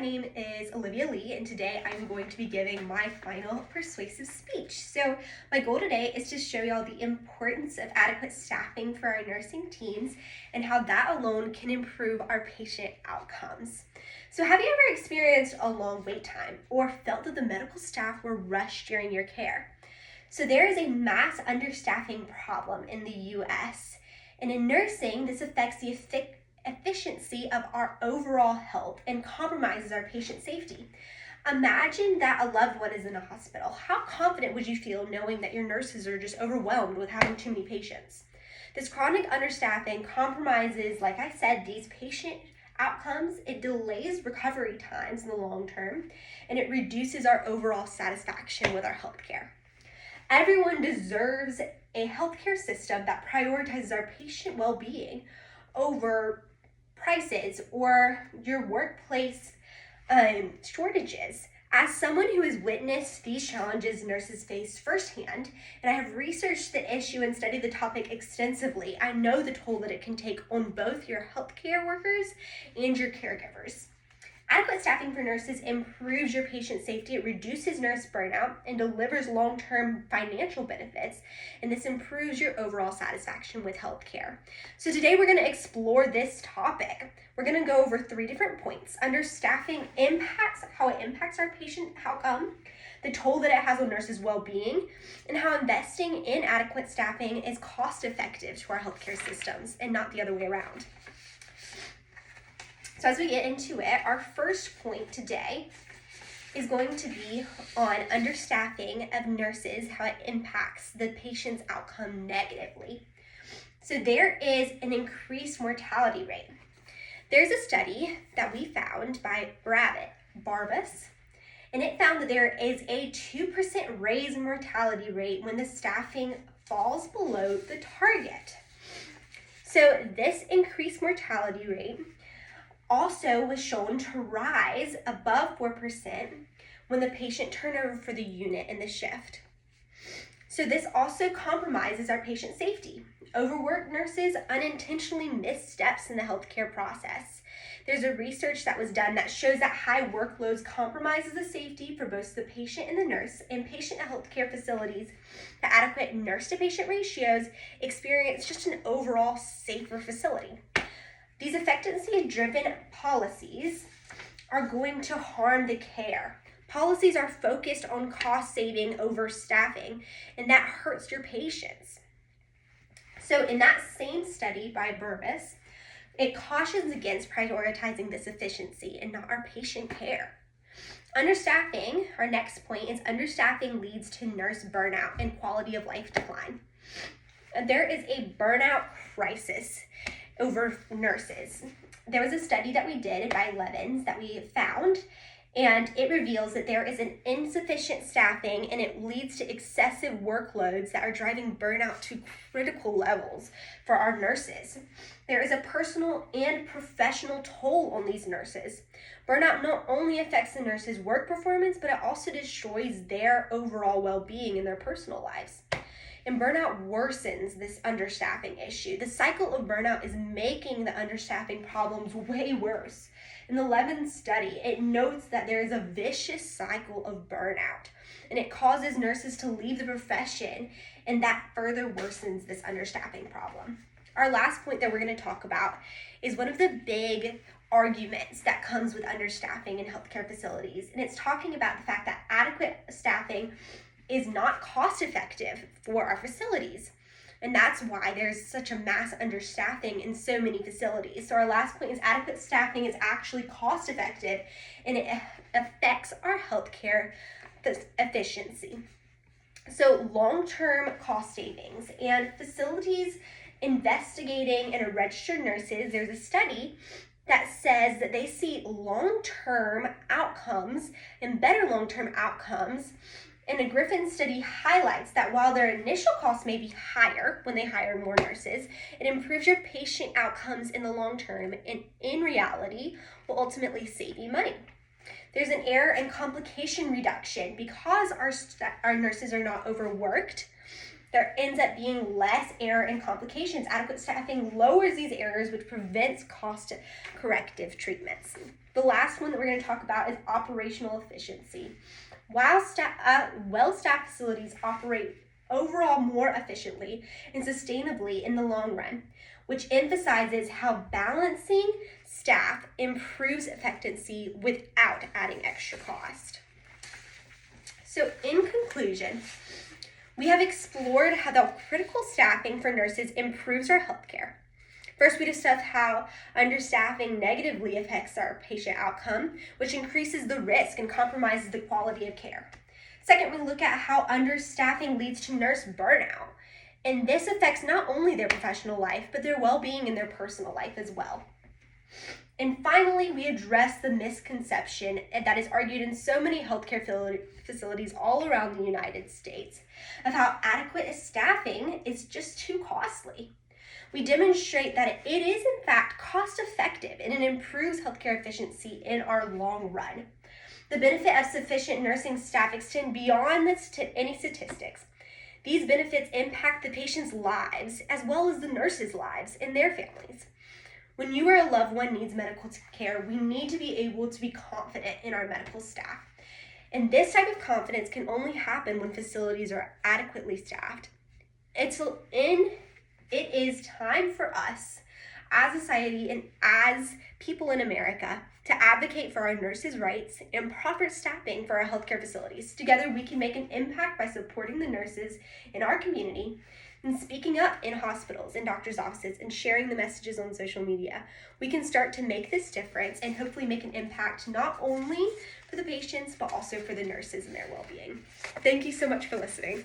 name is Olivia Lee, and today I'm going to be giving my final persuasive speech. So my goal today is to show y'all the importance of adequate staffing for our nursing teams and how that alone can improve our patient outcomes. So have you ever experienced a long wait time or felt that the medical staff were rushed during your care? So there is a mass understaffing problem in the US, and in nursing, this affects the efficiency of our overall health and compromises our patient safety. Imagine that a loved one is in a hospital. How confident would you feel knowing that your nurses are just overwhelmed with having too many patients? This chronic understaffing compromises, like I said, these patient outcomes. It delays recovery times in the long term, and it reduces our overall satisfaction with our healthcare. Everyone deserves a healthcare system that prioritizes our patient well-being over prices or your workplace shortages. As someone who has witnessed these challenges nurses face firsthand, and I have researched the issue and studied the topic extensively, I know the toll that it can take on both your healthcare workers and your caregivers. Adequate staffing for nurses improves your patient safety, it reduces nurse burnout, and delivers long-term financial benefits, and this improves your overall satisfaction with healthcare. So today we're going to explore this topic. We're going to go over 3 different points. Understaffing impacts, how it impacts our patient outcome, the toll that it has on nurses' well-being, and how investing in adequate staffing is cost-effective to our healthcare systems and not the other way around. So as we get into it, our first point today is going to be on understaffing of nurses, how it impacts the patient's outcome negatively. So there is an increased mortality rate. There's a study that we found by Barbas, and it found that there is a 2% raise in mortality rate when the staffing falls below the target. So this increased mortality rate also was shown to rise above 4% when the patient turnover for the unit in the shift. So this also compromises our patient safety. Overworked nurses unintentionally miss steps in the healthcare process. There's a research that was done that shows that high workloads compromises the safety for both the patient and the nurse, and patient healthcare facilities, the adequate nurse-to-patient ratios experience just an overall safer facility. These effectiveness-driven policies are going to harm the care. Policies are focused on cost saving over staffing, and that hurts your patients. So in that same study by Burbis, it cautions against prioritizing this efficiency and not our patient care. Understaffing, our next point, is understaffing leads to nurse burnout and quality of life decline. And there is a burnout crisis over nurses. There was a study that we did by Levins that we found, and it reveals that there is an insufficient staffing and it leads to excessive workloads that are driving burnout to critical levels for our nurses. There is a personal and professional toll on these nurses. Burnout not only affects the nurses' work performance, but it also destroys their overall well-being in their personal lives. And burnout worsens this understaffing issue. The cycle of burnout is making the understaffing problems way worse. In the Levins study, it notes that there is a vicious cycle of burnout, and it causes nurses to leave the profession, and that further worsens this understaffing problem. Our last point that we're going to talk about is one of the big arguments that comes with understaffing in healthcare facilities, and it's talking about the fact that adequate staffing is not cost effective for our facilities. And that's why there's such a mass understaffing in so many facilities. So our last point is adequate staffing is actually cost effective, and it affects our healthcare efficiency. So long-term cost savings and facilities investigating and registered nurses, there's a study that says that they see long-term outcomes and better long-term outcomes. And a Griffin study highlights that while their initial costs may be higher when they hire more nurses, it improves your patient outcomes in the long term and in reality will ultimately save you money. There's an error and complication reduction because our nurses are not overworked. there ends up being less error and complications. Adequate staffing lowers these errors, which prevents cost-corrective treatments. The last one that we're going to talk about is operational efficiency. While well-staffed facilities operate overall more efficiently and sustainably in the long run, which emphasizes how balancing staff improves efficiency without adding extra cost. So in conclusion, we have explored how the critical staffing for nurses improves our healthcare. First, we discussed how understaffing negatively affects our patient outcome, which increases the risk and compromises the quality of care. Second, we look at how understaffing leads to nurse burnout, and this affects not only their professional life, but their well-being and their personal life as well. And finally, we address the misconception that is argued in so many healthcare facilities all around the United States of how adequate staffing is just too costly. We demonstrate that it is in fact cost-effective and it improves healthcare efficiency in our long run. The benefit of sufficient nursing staff extend beyond any statistics. These benefits impact the patient's lives as well as the nurses' lives and their families. When you or a loved one needs medical care, we need to be able to be confident in our medical staff. And this type of confidence can only happen when facilities are adequately staffed. It is time for us as a society and as people in America to advocate for our nurses' rights and proper staffing for our healthcare facilities. Together, we can make an impact by supporting the nurses in our community and speaking up in hospitals and doctors' offices and sharing the messages on social media. We can start to make this difference and hopefully make an impact not only for the patients, but also for the nurses and their well-being. Thank you so much for listening.